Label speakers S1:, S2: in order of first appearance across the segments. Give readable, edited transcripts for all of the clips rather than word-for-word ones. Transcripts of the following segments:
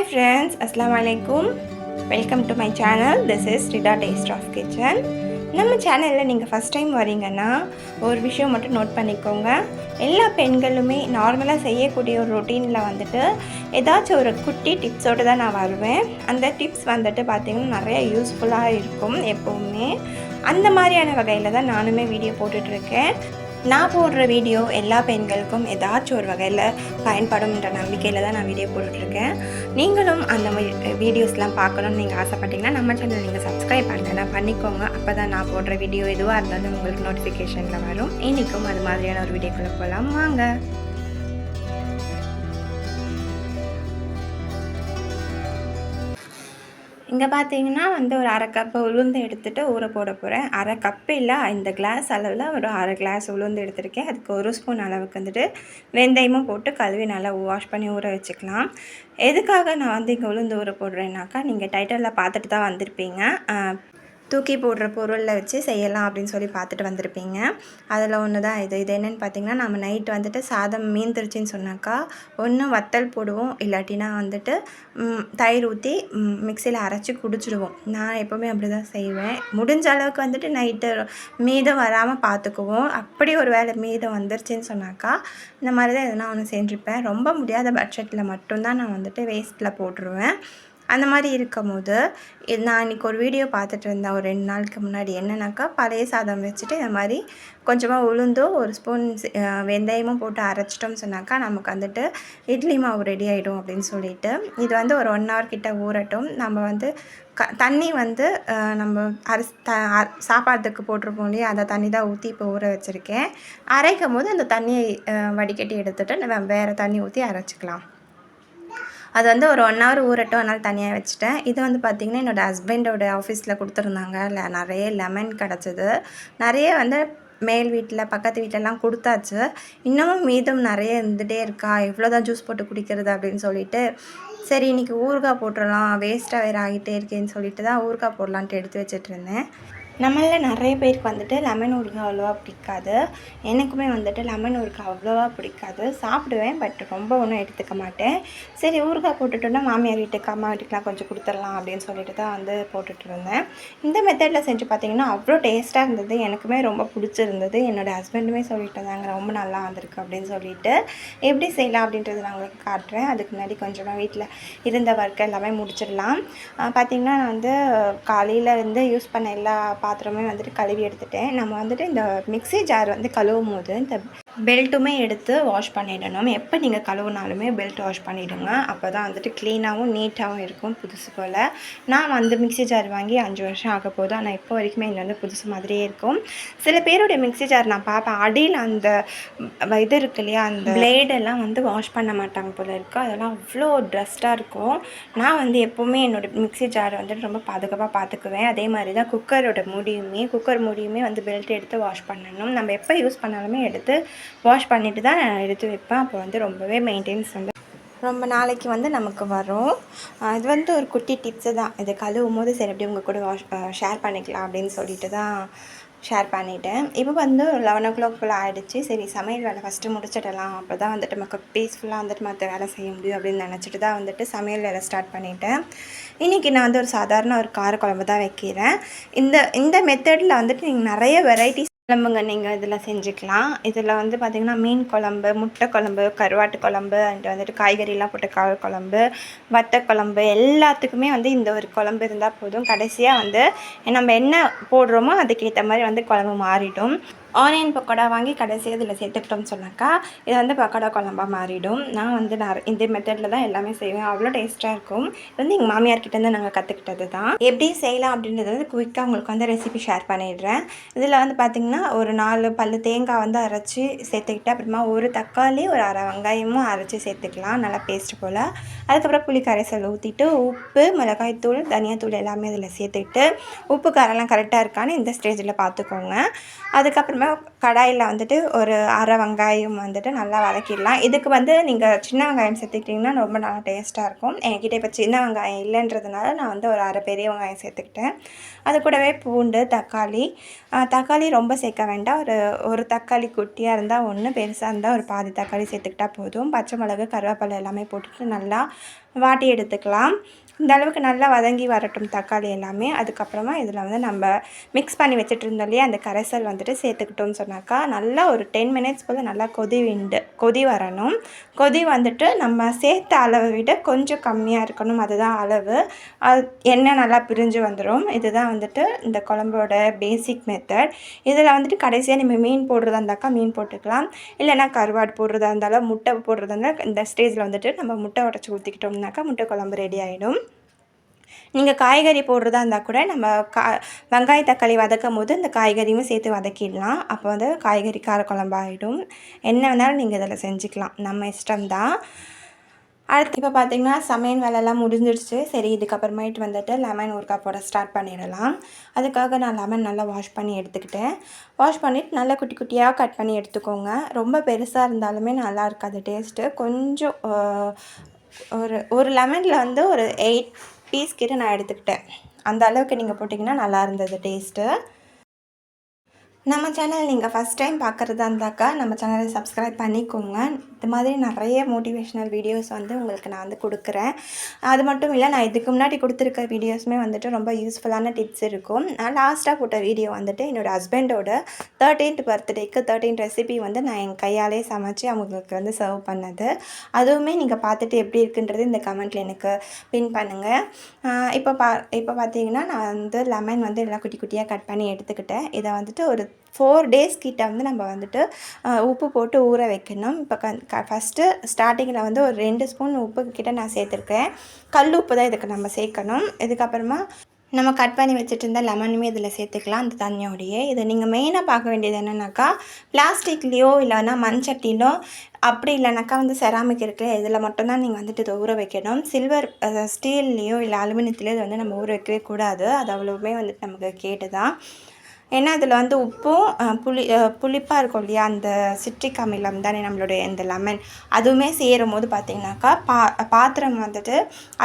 S1: Hi friends, Assalamu alaikum. Welcome to my channel. This is Rida Taste of Kitchen. நம்ம சேனலில் நீங்கள் first time வரீங்கன்னா ஒரு விஷயம் மட்டும் நோட் பண்ணிக்கோங்க. எல்லா பெண்களுமே நார்மலாக செய்யக்கூடிய ஒரு ரொட்டீனில் வந்துட்டு ஏதாச்சும் ஒரு குட்டி டிப்ஸோடு தான் நான் வருவேன். அந்த டிப்ஸ் வந்துட்டு பார்த்திங்கன்னா நிறைய யூஸ்ஃபுல்லாக இருக்கும் எப்போவுமே. அந்த மாதிரியான வகையில் தான் நானுமே வீடியோ போட்டுட்ருக்கேன். நான் போடுற வீடியோ எல்லா பெண்களுக்கும் ஏதாச்சும் ஒரு வகையில் பயன்படும்ன்ற நம்பிக்கையில் தான் நான் வீடியோ போட்டுட்ருக்கேன். நீங்களும் அந்த மாதிரி வீடியோஸ்லாம் பார்க்கணுன்னு நீங்கள் ஆசைப்பட்டீங்கன்னா நம்ம சேனல் நீங்கள் சப்ஸ்கிரைப் பண்ணலைன்னா பண்ணிக்கோங்க. அப்போ தான் நான் போடுற வீடியோ எதுவாக இருந்தாலும் உங்களுக்கு நோட்டிஃபிகேஷனில் வரும். இன்றைக்கும் அது மாதிரியான ஒரு வீடியோக்குள்ளே போகலாம் வாங்க. இங்கே பார்த்தீங்கன்னா ஒரு அரை கப்பு உளுந்து எடுத்துகிட்டு ஊற போட போகிறேன். அரை கப்பு இல்லை, இந்த கிளாஸ் அளவில் ஒரு அரை கிளாஸ் உளுந்து எடுத்துருக்கேன். அதுக்கு ஒரு ஸ்பூன் அளவுக்கு வெந்தயமும் போட்டு கழுவி நல்லா வாஷ் பண்ணி ஊற வச்சுக்கலாம். எதுக்காக நான் இங்கே உளுந்து ஊற போடுறேன்னாக்கா, நீங்கள் டைட்டிலில் பார்த்துட்டு தான் வந்திருப்பீங்க. தூக்கி போடுற பொருளில் வச்சு செய்யலாம் அப்படின்னு சொல்லி பார்த்துட்டு வந்திருப்பீங்க. அதில் ஒன்று தான் இது என்னென்னு பார்த்தீங்கன்னா, நம்ம நைட்டு சாதம் மீந்துருச்சின்னு சொன்னாக்கா ஒன்று வத்தல் போடுவோம், இல்லாட்டினா தயிர் ஊற்றி மிக்சியில் அரைச்சி குடிச்சிடுவோம். நான் எப்போவுமே அப்படி தான் செய்வேன். முடிஞ்ச அளவுக்கு நைட்டு மீதம் வராமல் பார்த்துக்குவோம். அப்படி ஒரு வேளை மீதம் வந்துருச்சின்னு சொன்னாக்கா இந்த மாதிரி தான் எதுனா ஒன்று செஞ்சுருப்பேன். ரொம்ப முடியாத பட்ஜெட்டில் மட்டும்தான் நான் வேஸ்ட்டில் போட்டுருவேன். அந்த மாதிரி இருக்கும் போது நான் இன்றைக்கி ஒரு வீடியோ பார்த்துட்டு இருந்தேன் ஒரு 2 நாளுக்கு முன்னாடி. என்னன்னாக்கா, பழைய சாதம் வச்சுட்டு இந்த மாதிரி கொஞ்சமாக உளுந்தோ ஒரு ஸ்பூன் வெந்தயமும் போட்டு அரைச்சிட்டோம்னு சொன்னாக்கா நமக்கு இட்லி மாவு ரெடி ஆகிடும் அப்படின்னு சொல்லிட்டு, இது ஒரு 1 hour கிட்ட ஊறட்டும். நம்ம தண்ணி நம்ம சாப்பாட்டுக்கு போட்டிருப்போம் இல்லையா, அந்த தண்ணி தான் ஊற்றி இப்போ ஊற வச்சுருக்கேன். அரைக்கும் போது அந்த தண்ணியை வடிகட்டி எடுத்துகிட்டு நம்ம வேறு தண்ணி ஊற்றி அரைச்சிக்கலாம். அது ஒரு 1 hour ஊறட்டும், அதனால் தனியாக வச்சுட்டேன். இது பார்த்திங்கன்னா என்னோடய ஹஸ்பண்டோட ஆஃபீஸில் கொடுத்துருந்தாங்க. நிறைய லெமன் கிடச்சிது. நிறைய மேல் வீட்டில் பக்கத்து வீட்டிலலாம் கொடுத்தாச்சு. இன்னமும் மீதம் நிறைய இருந்துகிட்டே இருக்கா, எவ்வளோ தான் ஜூஸ் போட்டு குடிக்கிறது அப்படின்னு சொல்லிட்டு, சரி இன்றைக்கி ஊறுகாய் போட்டுடலாம், வேஸ்ட்டாக வேறு ஆகிட்டே இருக்கேன்னு சொல்லிட்டு தான் ஊறுகாய் போடலான்ட்டு எடுத்து வச்சிட்ருந்தேன். நம்மளில் நிறைய பேருக்கு லெமன் ஊறுகாய் அவ்வளோவா பிடிக்காது. எனக்குமே லெமன் ஊறுகாய் அவ்வளோவா பிடிக்காது. சாப்பிடுவேன், பட் ரொம்ப ஒன்றும் எடுத்துக்க மாட்டேன். சரி ஊறுகாய் போட்டுட்டோன்னா மாமியார் வீட்டுக்கு அம்மா வீட்டுக்கெலாம் கொஞ்சம் கொடுத்துடலாம் அப்படின்னு சொல்லிட்டு தான் போட்டுட்ருந்தேன். இந்த மெத்தடில் செஞ்சு பார்த்திங்கன்னா அவ்வளோ டேஸ்ட்டாக இருந்தது. எனக்குமே ரொம்ப பிடிச்சிருந்தது. என்னோடய ஹஸ்பண்டுமே சொல்லிட்டு இருந்தாங்க ரொம்ப நல்லா வந்திருக்கு அப்படின்னு சொல்லிட்டு. எப்படி செய்யலாம் அப்படின்றது நான் உங்களுக்கு காட்டுறேன். அதுக்கு முன்னாடி கொஞ்சமாக வீட்டில் இருந்த ஒர்க் எல்லாமே முடிச்சிடலாம். பார்த்திங்கன்னா நான் காலையில் இருந்து யூஸ் பண்ண எல்லா பாத்திரமே கழுவி எடுத்துட்டேன். நம்ம இந்த மிக்ஸி ஜார் கழுவும் போது இந்த பெல்ட்டுமே எடுத்து வாஷ் பண்ணிடணும். எப்போ நீங்கள் கழுவுனாலுமே பெல்ட் வாஷ் பண்ணிவிடுங்க. அப்போ தான் க்ளீனாகவும் நீட்டாகவும் இருக்கும் புதுசு போல். நான் மிக்ஸி ஜார் வாங்கி 5 வருஷம் ஆக போதும். ஆனால் இப்போ வரைக்குமே இது புதுசு மாதிரியே இருக்கும். சில பேருடைய மிக்ஸி ஜார் நான் பார்ப்பேன், அடியில் அந்த இது இருக்கு இல்லையா, அந்த பிளேடெல்லாம் வாஷ் பண்ண மாட்டாங்க போல் இருக்குது. அதெல்லாம் அவ்வளோ டஸ்ட்டாக இருக்கும். நான் எப்போவுமே என்னோடய மிக்ஸி ஜார் ரொம்ப பாதுகாப்பாக பார்த்துக்குவேன். அதே மாதிரி தான் குக்கர் மூடியுமே பெல்ட் எடுத்து வாஷ் பண்ணணும். நம்ம எப்போ யூஸ் பண்ணாலுமே எடுத்து வாஷ் பண்ணிவிட்டு தான் நான் எடுத்து வைப்பேன். அப்போ ரொம்பவே மெயின்டெனன்ஸ் ரொம்ப நாளைக்கு நமக்கு வரும். இது ஒரு குட்டி டிப்ஸு தான். இது கழுவும் போது சரி எப்படி உங்கள் கூட ஷேர் பண்ணிக்கலாம் அப்படின்னு சொல்லிட்டு தான் ஷேர் பண்ணிவிட்டேன். இப்போ 11 o'clock போல் ஆகிடுச்சு. சரி சமையல் வேலை ஃபஸ்ட்டு முடிச்சிடலாம், அப்போ தான் நமக்கு பீஸ்ஃபுல்லாக மற்ற வேலை செய்ய முடியும் அப்படின்னு நினச்சிட்டு தான் சமையல் வேலை ஸ்டார்ட் பண்ணிவிட்டேன். இன்றைக்கி நான் ஒரு சாதாரண ஒரு காரக்குழம்பு தான் வைக்கிறேன். இந்த மெத்தடில் நீங்கள் நிறைய வெரைட்டிஸ் குழம்புங்க நீங்கள் இதில் செஞ்சுக்கலாம். இதில் பார்த்திங்கன்னா மீன் குழம்பு, முட்டை குழம்பு, கருவாட்டு குழம்பு அண்ட் காய்கறிலாம் போட்டு கால் குழம்பு, வத்த குழம்பு எல்லாத்துக்குமே இந்த ஒரு குழம்பு இருந்தால் போதும். கடைசியாக நம்ம என்ன போடுறோமோ அதுக்கேற்ற மாதிரி குழம்பு மாறிடும். ஆனியன் பக்கோடா வாங்கி கடைசியாக இதில் சேர்த்துக்கிட்டோம்னு சொன்னாக்கா இது பக்கோடா குழம்பாக மாறிடும். நான் இந்த மெத்தடில் தான் எல்லாமே செய்வேன். அவ்வளோ டேஸ்ட்டாக இருக்கும். இது எங்கள் மாமியார்கிட்டேருந்து நாங்கள் கற்றுக்கிட்டது தான். எப்படி செய்யலாம் அப்படின்றது குயிக்காக உங்களுக்கு ரெசிபி ஷேர் பண்ணிடுறேன். இதில் பார்த்திங்கன்னா ஒரு 4 பல்லு தேங்காய் அரைச்சி சேர்த்துக்கிட்டு, அப்புறமா ஒரு தக்காளி, ஒரு அரை வெங்காயமும் அரைச்சி சேர்த்துக்கலாம், நல்லா பேஸ்ட் போல். அதுக்கப்புறம் புளி கரைசல் ஊற்றிட்டு உப்பு, மிளகாய்த்தூள், தனியாத்தூள் எல்லாமே இதில் சேர்த்துக்கிட்டு உப்பு காரெல்லாம் கரெக்டாக இருக்கான்னு இந்த ஸ்டேஜில் பார்த்துக்கோங்க. அதுக்கப்புறமா இதுக்கப்புறமா கடாயில் வந்துட்டு ஒரு அரை வெங்காயம் வந்துட்டு நல்லா வதக்கிடலாம். இதுக்கு வந்து நீங்கள் சின்ன வெங்காயம் சேர்த்துக்கிட்டிங்கன்னா ரொம்ப நல்லா டேஸ்ட்டாக இருக்கும். என்கிட்ட இப்போ சின்ன வெங்காயம் இல்லைன்றதுனால நான் வந்து ஒரு அரை பெரிய வெங்காயம் சேர்த்துக்கிட்டேன். அது கூடவே பூண்டு, தக்காளி ரொம்ப சேர்க்க வேண்டாம். ஒரு தக்காளி குட்டியாக இருந்தால் 1, பெருசாக இருந்தால் ஒரு பாதி தக்காளி சேர்த்துக்கிட்டா போதும். பச்சை மிளகு, கருவேப்பிலை எல்லாமே போட்டுட்டு நல்லா வாட்டி எடுத்துக்கலாம். இந்த அளவுக்கு நல்லா வதங்கி வரட்டும் தக்காளி எல்லாமே. அதுக்கப்புறமா இதில் வந்து நம்ம மிக்ஸ் பண்ணி வச்சுட்டு இருந்தோம் இல்லையா, அந்த கரைசல் வந்துட்டு சேர்த்துக்கிட்டோம்னு சொன்னாக்கா நல்லா ஒரு 10 மினிட்ஸ் போல் நல்லா கொதி வரணும். கொதி வந்துட்டு நம்ம சேர்த்த அளவை விட கொஞ்சம் கம்மியாக இருக்கணும், அதுதான் அளவு. எண்ணெய் நல்லா பிரிஞ்சு வந்துடும். இதுதான் வந்துட்டு இந்த குழம்போட பேசிக் மெத்தட். இதில் வந்துட்டு கடைசியாக நம்ம மீன் போடுறதா இருந்தாக்கா மீன் போட்டுக்கலாம், இல்லைனா கருவாடு போடுறதா இருந்தாலும் முட்டை போடுறதா இருந்தால் இந்த ஸ்டேஜில் வந்துட்டு நம்ம முட்டை உடச்சி ஊற்றிக்கிட்டோம்னாக்கா முட்டை குழம்பு ரெடி ஆகிடும். நீங்கள் காய்கறி போடுறதா இருந்தால் கூட நம்ம வெங்காய தக்காளி வதக்கும் போது இந்த காய்கறியும் சேர்த்து வதக்கிடலாம். அப்போ வந்து காய்கறி காரக்குழம்பு ஆகிடும். என்ன வேணாலும் நீங்கள் இதில் செஞ்சுக்கலாம், நம்ம இஷ்டம்தான். அடுத்து இப்போ பார்த்திங்கன்னா சமையல் வேலைலாம் முடிஞ்சிடுச்சு. சரி, இதுக்கப்புறமேட்டு வந்துட்டு லெமன் ஊறுகாய் போட ஸ்டார்ட் பண்ணிடலாம். அதுக்காக நான் லெமன் நல்லா வாஷ் பண்ணி எடுத்துக்கிட்டேன். வாஷ் பண்ணிவிட்டு நல்லா குட்டி குட்டியாக கட் பண்ணி எடுத்துக்கோங்க. ரொம்ப பெருசாக இருந்தாலுமே நல்லா இருக்காது டேஸ்ட்டு. கொஞ்சம் ஒரு லெமனில் வந்து ஒரு 8 பீஸ் கிட்ட நான் எடுத்துக்கிட்டேன். அந்த அளவுக்கு நீங்கள் போட்டிங்கன்னா நல்லா இருந்தது டேஸ்ட்டு. நம்ம சேனல் நீங்கள் ஃபஸ்ட் டைம் பார்க்குறதா இருந்தாக்கா நம்ம சேனலை சப்ஸ்கிரைப் பண்ணிக்கோங்க. இது மாதிரி நிறைய மோட்டிவேஷ்னல் வீடியோஸ் வந்து உங்களுக்கு நான் வந்து கொடுக்குறேன். அது மட்டும் இல்லை, நான் இதுக்கு முன்னாடி கொடுத்துருக்க வீடியோஸுமே வந்துட்டு ரொம்ப யூஸ்ஃபுல்லான டிப்ஸ் இருக்கும். நான் லாஸ்ட்டாக போட்ட வீடியோ வந்துட்டு என்னோடய ஹஸ்பண்டோட 13th பர்த்டேக்கு 13 ரெசிபி வந்து நான் என் கையாலே சமைச்சு அவங்களுக்கு வந்து சர்வ் பண்ணது. அதுவுமே நீங்கள் பார்த்துட்டு எப்படி இருக்குன்றது இந்த கமெண்ட்டில் எனக்கு பின் பண்ணுங்கள். இப்போ பார்த்தீங்கன்னா நான் வந்து லெமன் வந்து எல்லாம் குட்டி குட்டியாக கட் பண்ணி எடுத்துக்கிட்டேன். இதை வந்துட்டு ஒரு 4 டேஸ் கிட்ட வந்து நம்ம வந்துட்டு உப்பு போட்டு ஊற வைக்கணும். இப்போ ஃபஸ்ட்டு ஸ்டார்டிங்கில் வந்து ஒரு 2 ஸ்பூன் உப்பு கிட்ட நான் சேர்த்துருக்கேன். கல் உப்பு தான் இதுக்கு நம்ம சேர்க்கணும். இதுக்கப்புறமா நம்ம கட் பண்ணி வச்சுட்டு இருந்த லெமனுமே இதில் சேர்த்துக்கலாம் அந்த தண்ணியோடையே. இதை நீங்கள் மெயினாக பார்க்க வேண்டியது என்னென்னாக்கா, பிளாஸ்டிக்லேயோ இல்லைன்னா மண்சட்டிலோ அப்படி இல்லைனாக்கா வந்து செராமிக் இருக்குல்ல, இதில் மட்டும்தான் நீங்கள் வந்துட்டு இதை ஊற வைக்கணும். சில்வர் ஸ்டீல்லையோ இல்லை அலுமினியத்துலேயோ இதை வந்து நம்ம ஊற வைக்கவே கூடாது. அது அவ்வளோவுமே வந்துட்டு நமக்கு கேட்டு தான். ஏன்னா அதில் வந்து உப்பும் புளிப்பாக இருக்கும் இல்லையா, அந்த சிட்ரிக் அமிலம் தானே நம்மளுடைய இந்த லெமன், அதுவுமே சேரும் போது பார்த்திங்கனாக்கா பாத்திரம் வந்துட்டு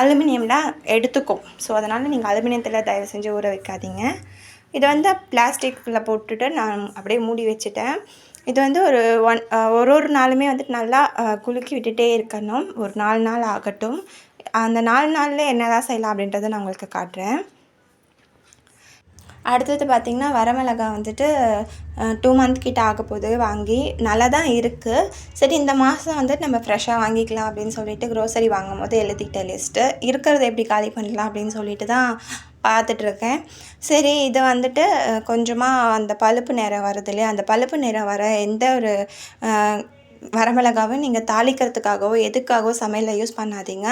S1: அலுமினியம்லாம் எடுத்துக்கும். ஸோ அதனால் நீங்கள் அலுமினியத்தில் தயவு செஞ்சு ஊற வைக்காதீங்க. இதை வந்து பிளாஸ்டிக்கில் போட்டுட்டு நான் அப்படியே மூடி வச்சுட்டேன். இது வந்து ஒரு நாளுமே வந்துட்டு நல்லா குலுக்கி விட்டுட்டே இருக்கணும். ஒரு 4 நாள் ஆகட்டும். அந்த 4 நாளில் என்னதான் செய்யலாம் அப்படின்றத நான் உங்களுக்கு காட்டுறேன். அடுத்தது பார்த்திங்கன்னா வரமிளகாய் வந்துட்டு 2 மந்த் கிட்ட ஆக போகுது வாங்கி. நல்லா தான் இருக்குது. சரி, இந்த மாதம் வந்துட்டு நம்ம ஃப்ரெஷ்ஷாக வாங்கிக்கலாம் அப்படின்னு சொல்லிட்டு க்ரோசரி வாங்கும் போது எழுதிக்கிட்டேன் லிஸ்ட்டு. இருக்கிறத எப்படி காலி பண்ணலாம் அப்படின்னு சொல்லிட்டு தான் பார்த்துட்ருக்கேன். சரி, இதை வந்துட்டு கொஞ்சமாக அந்த பழுப்பு நிறம் வருது இல்லையா, அந்த பழுப்பு நிறம் வர எந்த ஒரு வரமிளகாவும் நீங்கள் தாளிக்கிறதுக்காகவோ எதுக்காகவோ சமையலில் யூஸ் பண்ணாதீங்க.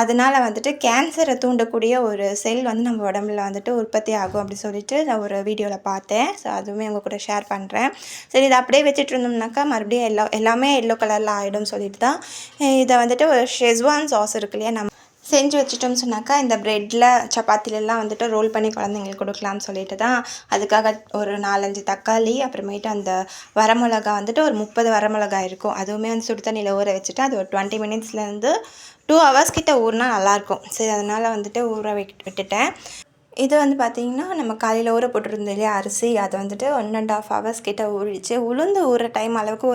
S1: அதனால் வந்துட்டு கேன்சரை தூண்டக்கூடிய ஒரு செல் வந்து நம்ம உடம்புல வந்துட்டு உற்பத்தி ஆகும் அப்படி சொல்லிட்டு நான் ஒரு வீடியோவில் பார்த்தேன். ஸோ அதுவுமே உங்கள் கூட ஷேர் பண்ணுறேன். சரி, இதை அப்படியே வச்சுட்டு இருந்தோம்னாக்கா மறுபடியும் எல்லாமே எல்லோ கலரில் ஆகிடும் சொல்லிட்டு தான் இதை வந்துட்டு ஒரு ஷெஸ்வான் சாஸ் இருக்கு இல்லையா, நம்ம செஞ்சு வச்சிட்டோம்னு சொன்னாக்கா இந்த ப்ரெட்டில் சப்பாத்திலெலாம் வந்துட்டு ரோல் பண்ணி குழந்தைங்களுக்கு கொடுக்கலாம்னு சொல்லிட்டு தான் அதுக்காக ஒரு 4-5 தக்காளி, அப்புறமேட்டு அந்த வரமிளகா வந்துட்டு ஒரு 30 வரமிளகா இருக்கும். அதுவுமே வந்து சுடு தண்ணியில் ஊற வச்சுட்டு அது ஒரு 20 மினிட்ஸ்லேருந்து 2 ஹவர்ஸ் கிட்ட ஊறினா நல்லாயிருக்கும். சரி, அதனால் வந்துட்டு ஊற விட்டுட்டேன். இது வந்து பார்த்திங்கன்னா நம்ம காலையில் ஊற போட்டுருந்தோம் இல்லையா அரிசி, அது வந்துட்டு 1.5 ஹவர்ஸ் கிட்ட ஊறிடுச்சு. உளுந்து ஊற டைம் அளவுக்கு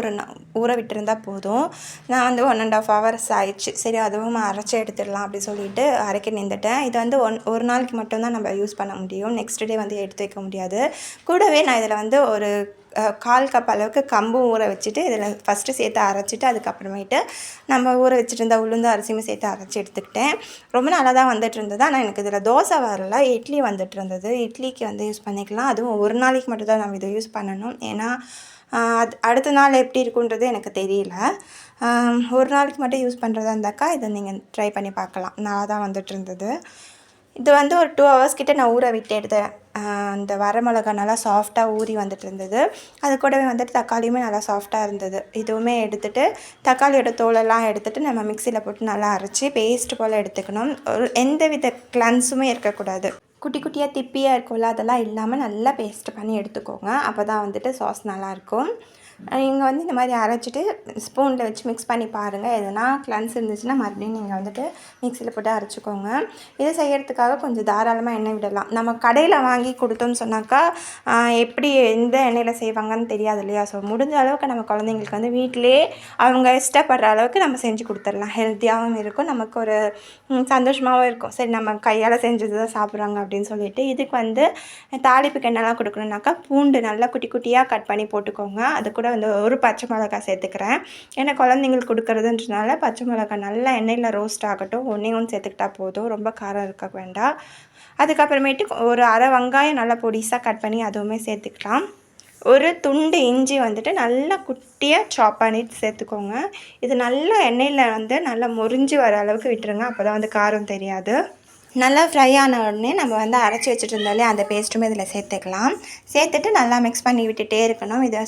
S1: ஊற விட்டுருந்தா போதும். நான் வந்து 1.5 ஹவர்ஸ் ஆயிடுச்சு. சரி, அதுவும் அரைச்சி எடுத்துடலாம் அப்படி சொல்லிட்டு அரைக்க நின்றுட்டேன். இது வந்து ஒரு நாளைக்கு மட்டும்தான் நம்ம யூஸ் பண்ண முடியும். நெக்ஸ்ட் டே வந்து எடுத்து வைக்க முடியாது. கூடவே நான் இதில் வந்து ஒரு 1/4 கப் அளவுக்கு கம்பும் ஊற வச்சுட்டு இதில் ஃபஸ்ட்டு சேர்த்து அரைச்சிட்டு அதுக்கப்புறமேட்டு நம்ம ஊற வச்சுட்டு இருந்த உளுந்து அரிசியுமே சேர்த்து அரைச்சி எடுத்துக்கிட்டேன். ரொம்ப நல்லா தான் வந்துட்டு இருந்தது. ஆனால் எனக்கு இதில் தோசை வரல, இட்லி வந்துட்டு இருந்தது. இட்லிக்கு வந்து யூஸ் பண்ணிக்கலாம். அதுவும் ஒரு நாளைக்கு மட்டும் தான் நம்ம இதை யூஸ் பண்ணணும். ஏன்னா அடுத்த நாள் எப்படி இருக்குன்றது எனக்கு தெரியல. ஒரு நாளைக்கு மட்டும் யூஸ் பண்ணுறதா இருந்தாக்கா இதை நீங்கள் ட்ரை பண்ணி பார்க்கலாம். நல்லா தான் வந்துட்டு இருந்தது. இது வந்து ஒரு 2 ஹவர்ஸ் கிட்ட நான் ஊற விட்டு எடுத்தேன். அந்த வரமிளகா நல்லா சாஃப்டாக ஊறி வந்துட்டு இருந்தது. அது கூடவே வந்துட்டு தக்காளியுமே நல்லா சாஃப்டாக இருந்தது. இதுவுமே எடுத்துகிட்டு தக்காளியோட தோலெல்லாம் எடுத்துகிட்டு நம்ம மிக்சியில் போட்டு நல்லா அரைச்சி பேஸ்ட் போல் எடுத்துக்கணும். எந்த வித கிளன்ஸுமே இருக்கக்கூடாது. குட்டி குட்டியாக திப்பியாக இருக்கும்ல, அதெல்லாம் இல்லாமல் நல்லா பேஸ்ட் பண்ணி எடுத்துக்கோங்க. அப்போ தான் வந்துட்டு சாஸ் நல்லாயிருக்கும். நீங்கள் வந்து இந்த மாதிரி அரைச்சிட்டு ஸ்பூனில் வச்சு மிக்ஸ் பண்ணி பாருங்கள். எதுனா கிளன்ஸ் இருந்துச்சுன்னா மறுபடியும் நீங்கள் வந்துட்டு மிக்சியில் போட்டு அரைச்சிக்கோங்க. இதை செய்கிறதுக்காக கொஞ்சம் தாராளமாக எண்ணெய் விடலாம். நம்ம கடையில் வாங்கி கொடுத்தோம்னு சொன்னாக்கா எப்படி எந்த எண்ணெயில் செய்வாங்கன்னு தெரியாது இல்லையா? ஸோ முடிஞ்ச அளவுக்கு நம்ம குழந்தைங்களுக்கு வந்து வீட்டிலேயே அவங்க இஷ்டப்படுற அளவுக்கு நம்ம செஞ்சு கொடுத்துடலாம். ஹெல்த்தியாகவும் இருக்கும், நமக்கு ஒரு சந்தோஷமாகவும் இருக்கும். சரி, நம்ம கையால் செஞ்சது தான் சாப்பிட்றாங்க அப்படின்னு சொல்லிட்டு. இதுக்கு வந்து தாளிப்புக்கு என்னெல்லாம் கொடுக்கணுன்னாக்கா பூண்டு நல்லா குட்டி குட்டியாக கட் பண்ணி போட்டுக்கோங்க. அது கூட வந்து ஒரு பச்சை மிளகாய் சேர்த்துக்கிறேன். ஏன்னா குழந்தைங்களுக்கு கொடுக்குறதுன்றனால பச்சை மிளகாய் நல்லா எண்ணெயில் ரோஸ்ட் ஆகட்டும். ஒன்றே ஒன்று சேர்த்துக்கிட்டா போதும், ரொம்ப காரம் இருக்க வேண்டாம். அதுக்கப்புறமேட்டு ஒரு அரை வெங்காயம் நல்லா பொடிசாக கட் பண்ணி அதுவுமே சேர்த்துக்கலாம். ஒரு துண்டு இஞ்சி வந்துட்டு நல்லா குட்டியாக சாப் பண்ணிட்டு சேர்த்துக்கோங்க. இது நல்லா எண்ணெயில் வந்து நல்லா முறிஞ்சு வர அளவுக்கு விட்டுருங்க. அப்போ தான் வந்து காரம் தெரியாது. நல்லா ஃப்ரை ஆன உடனே நம்ம வந்து அரைச்சி வச்சுட்டு இருந்தாலே அந்த பேஸ்ட்டுமே இதில் சேர்த்துக்கலாம். சேர்த்துட்டு நல்லா மிக்ஸ் பண்ணி விட்டுட்டே இருக்கணும். இதை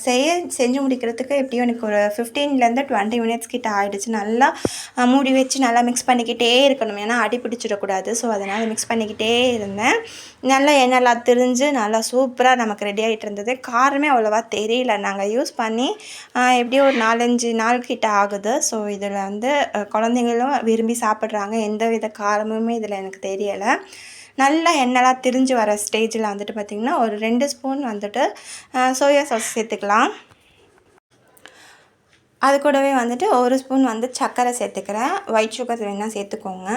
S1: செஞ்சு முடிக்கிறதுக்கு எப்படியும் எனக்கு ஒரு 15லேருந்து 20 மினிட்ஸ் கிட்ட ஆகிடுச்சு. நல்லா மூடி வச்சு நல்லா மிக்ஸ் பண்ணிக்கிட்டே இருக்கணும். ஏன்னா அடி பிடிச்சிடக்கூடாது. ஸோ அதனால் மிக்ஸ் பண்ணிக்கிட்டே இருந்தேன். நல்லா எண்ணெய்லாம் திரிஞ்சு நல்லா சூப்பராக நமக்கு ரெடி ஆகிட்டு இருந்தது. காரமே அவ்வளோவா தெரியல. நாங்கள் யூஸ் பண்ணி எப்படியும் ஒரு 4-5 நாள் கிட்ட ஆகுது. ஸோ இதில் வந்து குழந்தைங்களும் விரும்பி சாப்பிட்றாங்க. எந்த வித காரமுமே இதில் எனக்கு தெரியலை. நல்லா எண்ணெய்லாம் திரிஞ்சு வர ஸ்டேஜில் வந்துட்டு பார்த்திங்கன்னா ஒரு 2 ஸ்பூன் வந்துட்டு சோயா சாஸ் சேர்த்துக்கலாம். அது கூடவே வந்துட்டு ஒரு ஸ்பூன் வந்து சர்க்கரை சேர்த்துக்கிறேன். ஒயிட் சுகர் வேணால் சேர்த்துக்கோங்க.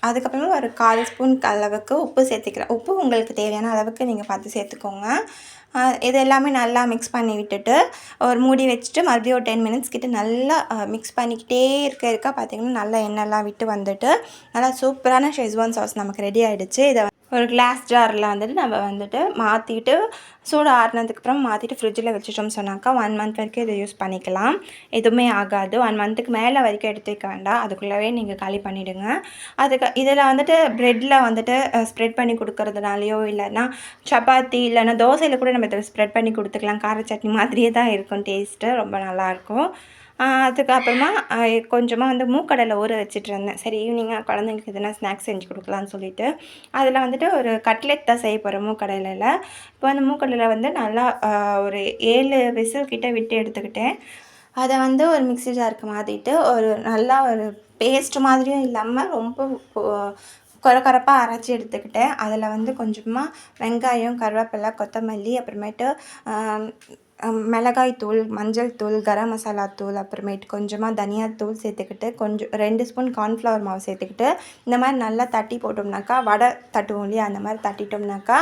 S1: அதுக்கப்புறமா ஒரு 1/4 ஸ்பூன் அளவுக்கு உப்பு சேர்த்துக்கிறேன். உப்பு உங்களுக்கு தேவையான அளவுக்கு நீங்கள் பார்த்து சேர்த்துக்கோங்க. இது எல்லாமே நல்லா மிக்ஸ் பண்ணி விட்டுட்டு ஒரு மூடி வச்சுட்டு மறுபடியும் ஒரு 10 மினிட்ஸ் கிட்ட நல்லா மிக்ஸ் பண்ணிக்கிட்டே இருக்க பார்த்திங்கன்னா நல்லா எண்ணெய்லாம் விட்டு வந்துட்டு நல்லா சூப்பரான ஷெஸ்வான் சாஸ் நமக்கு ரெடி ஆகிடுச்சு. இதை ஒரு கிளாஸ் ஜாரில் வந்துட்டு நம்ம வந்துட்டு மாற்றிட்டு சூடு ஆறினதுக்கப்புறம் மாற்றிட்டு ஃப்ரிட்ஜில் வச்சுட்டோம்னு சொன்னாக்கா 1 மந்த் வரைக்கும் இதை யூஸ் பண்ணிக்கலாம். எதுவுமே ஆகாது. 1 மந்த்துக்கு மேலே வரைக்கும் எடுத்து வைக்க வேண்டாம். அதுக்குள்ளவே நீங்கள் காலி பண்ணிவிடுங்க. இதில் வந்துட்டு ப்ரெட்டில் வந்துட்டு ஸ்ப்ரெட் பண்ணி கொடுக்கறதுனாலையோ இல்லைன்னா சப்பாத்தி இல்லைன்னா தோசையில் கூட நம்ம இதை ஸ்ப்ரெட் பண்ணி கொடுத்துக்கலாம். கார சட்னி மாதிரியே தான் இருக்கும். டேஸ்ட்டு ரொம்ப நல்லாயிருக்கும். அதுக்கப்புறமா கொஞ்சமாக வந்து மூக்கடலை ஊற வச்சுட்டு இருந்தேன். சரி, ஈவினிங்காக குழந்தைங்களுக்கு எதுனா ஸ்நாக்ஸ் செஞ்சு கொடுக்கலான்னு சொல்லிட்டு அதில் வந்துட்டு ஒரு கட்லெட் தான் செய்ய போகிறேன் மூக்கடலையில். இப்போ அந்த மூக்கடலை வந்து நல்லா ஒரு 7 விசில் கிட்ட விட்டு எடுத்துக்கிட்டேன். அதை வந்து ஒரு மிக்ஸி ஜாருக்கு மாற்றிட்டு ஒரு நல்லா ஒரு பேஸ்ட் மாதிரியும் இல்லாமல் ரொம்ப கொரப்பாக அரைச்சி எடுத்துக்கிட்டேன். அதில் வந்து கொஞ்சமாக வெங்காயம், கருவேப்பிலை, கொத்தமல்லி, அப்புறமேட்டு மிளகாய் தூள், மஞ்சள் தூள், கரம் மசாலா தூள், அப்புறமேட்டு கொஞ்சமாக தனியாத்தூள் சேர்த்துக்கிட்டு கொஞ்சம் 2 ஸ்பூன் கார்ன்ஃப்ளவர் மாவு சேர்த்துக்கிட்டு இந்த மாதிரி நல்லா தட்டி போட்டோம்னாக்கா வடை தட்டுவோம் இல்லையா, அந்த மாதிரி தட்டிட்டோம்னாக்கா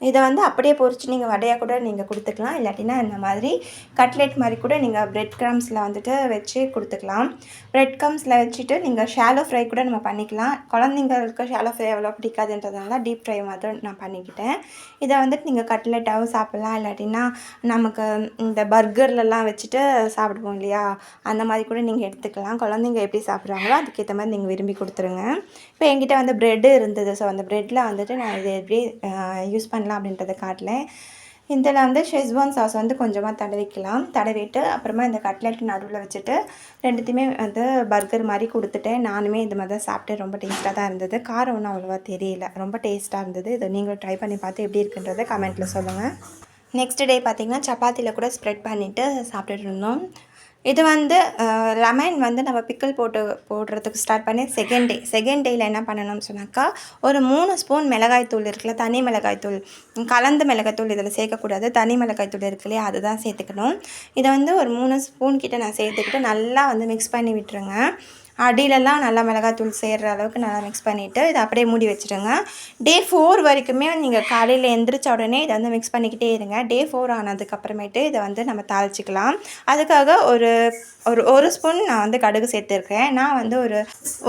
S1: இதை வந்து அப்படியே பொரிச்சு நீங்கள் வடையாக கூட நீங்கள் கொடுத்துக்கலாம். இல்லாட்டினா இந்த மாதிரி கட்லெட் மாதிரி கூட நீங்கள் பிரெட் க்ரம்ஸில் வந்துட்டு வச்சு கொடுத்துக்கலாம். பிரெட் க்ரம்ஸில் வச்சுட்டு நீங்கள் ஷாலோ ஃப்ரை கூட நம்ம பண்ணிக்கலாம். குழந்தைங்களுக்கு ஷாலோ ஃப்ரை அவ்வளோ பிடிக்காதுன்றதுனால டீப் ஃப்ரை மாதிரி நான் பண்ணிக்கிட்டேன். இதை வந்துட்டு நீங்கள் கட்லெட்டாகவும் சாப்பிட்லாம். இல்லாட்டினா நமக்கு இந்த பர்கர்லலாம் வச்சுட்டு சாப்பிடுவோம் இல்லையா, அந்த மாதிரி கூட நீங்கள் எடுத்துக்கலாம். குழந்தைங்க எப்படி சாப்பிட்றாங்களோ அதுக்கேற்ற மாதிரி நீங்கள் விரும்பி கொடுத்துருங்க. இப்போ என்கிட்ட வந்து ப்ரெட்டு இருந்தது. ஸோ அந்த ப்ரெட்டில் வந்துட்டு நான் இதை எப்படி யூஸ் பண்ணலாம் அப்படின்றத காட்டலேன். இதில் வந்து ஷெஸ்வான் சாஸ் வந்து கொஞ்சமாக தடவிக்கலாம். தடவிட்டு அப்புறமா இந்த கட்லெட் நடுவில் வச்சுட்டு ரெண்டுத்தையுமே வந்து பர்கர் மாதிரி கொடுத்துட்டேன். நானுமே இது மாதிரி தான் சாப்பிட்டு ரொம்ப டேஸ்ட்டாக தான் இருந்தது. காரம் ஒன்றும் அவ்வளோவா தெரியல, ரொம்ப டேஸ்ட்டாக இருந்தது. இதை நீங்களும் ட்ரை பண்ணி பார்த்து எப்படி இருக்குன்றதை கமெண்ட்டில் சொல்லுங்கள். நெக்ஸ்ட் டே பார்த்திங்கன்னா சப்பாத்தியில் கூட ஸ்ப்ரெட் பண்ணிவிட்டு சாப்பிட்டுட்டு இருந்தோம். இது வந்து லெமன் வந்து நம்ம பிக்கிள் போடுறதுக்கு ஸ்டார்ட் பண்ணி செகண்ட் டேயில் என்ன பண்ணணும்னு சொன்னாக்கா ஒரு 3 ஸ்பூன் மிளகாய்த்தூள் இருக்குல்ல, தனி மிளகாய்த்தூள், கலந்த மிளகாய்த்தூள் இதில் சேர்க்கக்கூடாது. தனி மிளகாய்த்தூள் இருக்கு இல்லையா, அதுதான் சேர்த்துக்கணும். இதை வந்து ஒரு 3 ஸ்பூன் கிட்ட நான் சேர்த்துக்கிட்டு நல்லா வந்து மிக்ஸ் பண்ணி விட்டுருங்க. அடியிலலாம் நல்லா மிளகாத்தூள் சேர்கிற அளவுக்கு நல்லா மிக்ஸ் பண்ணிவிட்டு இதை அப்படியே மூடி வச்சுடுங்க. டே 4 வரைக்குமே நீங்கள் காலையில் எந்திரிச்ச உடனே இதை வந்து மிக்ஸ் பண்ணிக்கிட்டே இருங்க. டே 4 ஆனதுக்கப்புறமேட்டு இதை வந்து நம்ம தாளிச்சிக்கலாம். அதுக்காக ஒரு ஸ்பூன் நான் வந்து கடுகு சேர்த்துருக்கேன். நான் வந்து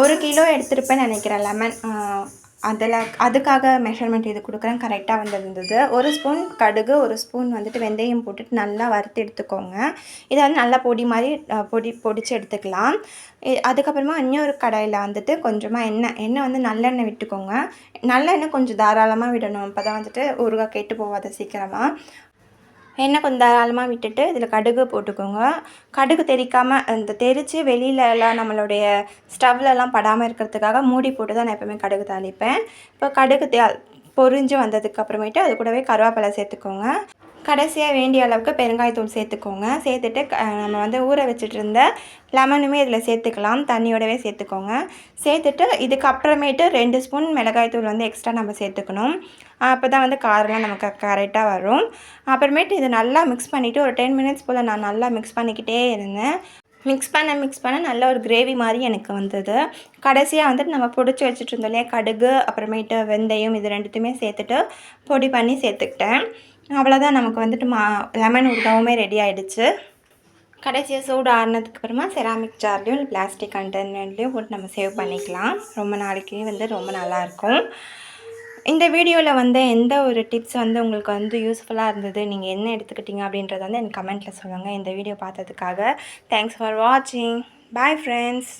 S1: ஒரு கிலோ எடுத்துருப்பேன்னு நினைக்கிறேன் லெமன். அதுக்காக மெஷர்மெண்ட் இது கொடுக்குறேன். கரெக்டாக வந்திருந்தது. 1 ஸ்பூன் கடுகு, 1 ஸ்பூன் வந்துட்டு வெந்தயம் போட்டுட்டு நல்லா வறுத்து எடுத்துக்கோங்க. இதை வந்து நல்லா பொடி மாதிரி பொடிச்சு எடுத்துக்கலாம். அதுக்கப்புறமா இன்னொரு கடாயில் வந்துட்டு கொஞ்சமாக எண்ணெய் வந்து நல்லெண்ணெய் விட்டுக்கோங்க. நல்லெண்ணெய் கொஞ்சம் தாராளமாக விடணும். அப்போ தான் வந்துட்டு ஊறுகாய் கெட்டு போகாது சீக்கிரமாக. எண்ணெய் கொஞ்சம் தாராளமாக விட்டுட்டு இதில் கடுகு போட்டுக்கோங்க. கடுகு தெறிக்காமல் இந்த தெறித்து வெளியிலலாம் நம்மளுடைய ஸ்டவ்லலாம் படாமல் இருக்கிறதுக்காக மூடி போட்டு தான் நான் எப்போவுமே கடுகு தாளிப்பேன். இப்போ கடுகு பொரிஞ்சு வந்ததுக்கப்புறமேட்டு அது கூடவே கருவேப்பிலை சேர்த்துக்கோங்க. கடைசியாக வேண்டிய அளவுக்கு பெருங்காயத்தூள் சேர்த்துக்கோங்க. சேர்த்துட்டு நம்ம வந்து ஊற வச்சுட்டு இருந்த லெமனுமே இதில் சேர்த்துக்கலாம். தண்ணியோடவே சேர்த்துக்கோங்க. சேர்த்துட்டு இதுக்கப்புறமேட்டு 2 ஸ்பூன் மிளகாய்த்தூள் வந்து எக்ஸ்ட்ரா நம்ம சேர்த்துக்கணும். அப்போ தான் வந்து காரம்லாம் நமக்கு கரெக்டாக வரும். அப்புறமேட்டு இதை நல்லா மிக்ஸ் பண்ணிவிட்டு ஒரு 10 மினிட்ஸ் போல் நான் நல்லா மிக்ஸ் பண்ணிக்கிட்டே இருந்தேன். மிக்ஸ் பண்ண நல்ல ஒரு கிரேவி மாதிரி எனக்கு வந்தது. கடைசியாக வந்துட்டு நம்ம பொடிச்சு வச்சுட்டு இருந்தோம் இல்லையா, கடுகு அப்புறமேட்டு வெந்தயம் இது 2த்தையுமே சேர்த்துட்டு பொடி பண்ணி சேர்த்துக்கிட்டேன். அவ்வளோதான், நமக்கு வந்துட்டு லெமன் ஊறுகாவுமே ரெடி ஆகிடுச்சு. கடைசியாக சூடு ஆறுனதுக்கு அப்புறமா செராமிக் ஜார்லேயும் இல்லை பிளாஸ்டிக் கண்டெய்னர்லேயும் போட்டு நம்ம சேவ் பண்ணிக்கலாம். ரொம்ப நாளைக்கு வந்து ரொம்ப நல்லாயிருக்கும். இந்த வீடியோவில் வந்து எந்த ஒரு டிப்ஸ் வந்து உங்களுக்கு வந்து யூஸ்ஃபுல்லாக இருந்தது, நீங்கள் என்ன எடுத்துக்கிட்டீங்க அப்படின்றத வந்து எனக்கு கமெண்ட்டில் சொல்லுங்கள். இந்த வீடியோ பார்த்ததுக்காக தேங்க்ஸ் ஃபார் வாட்சிங். Bye friends.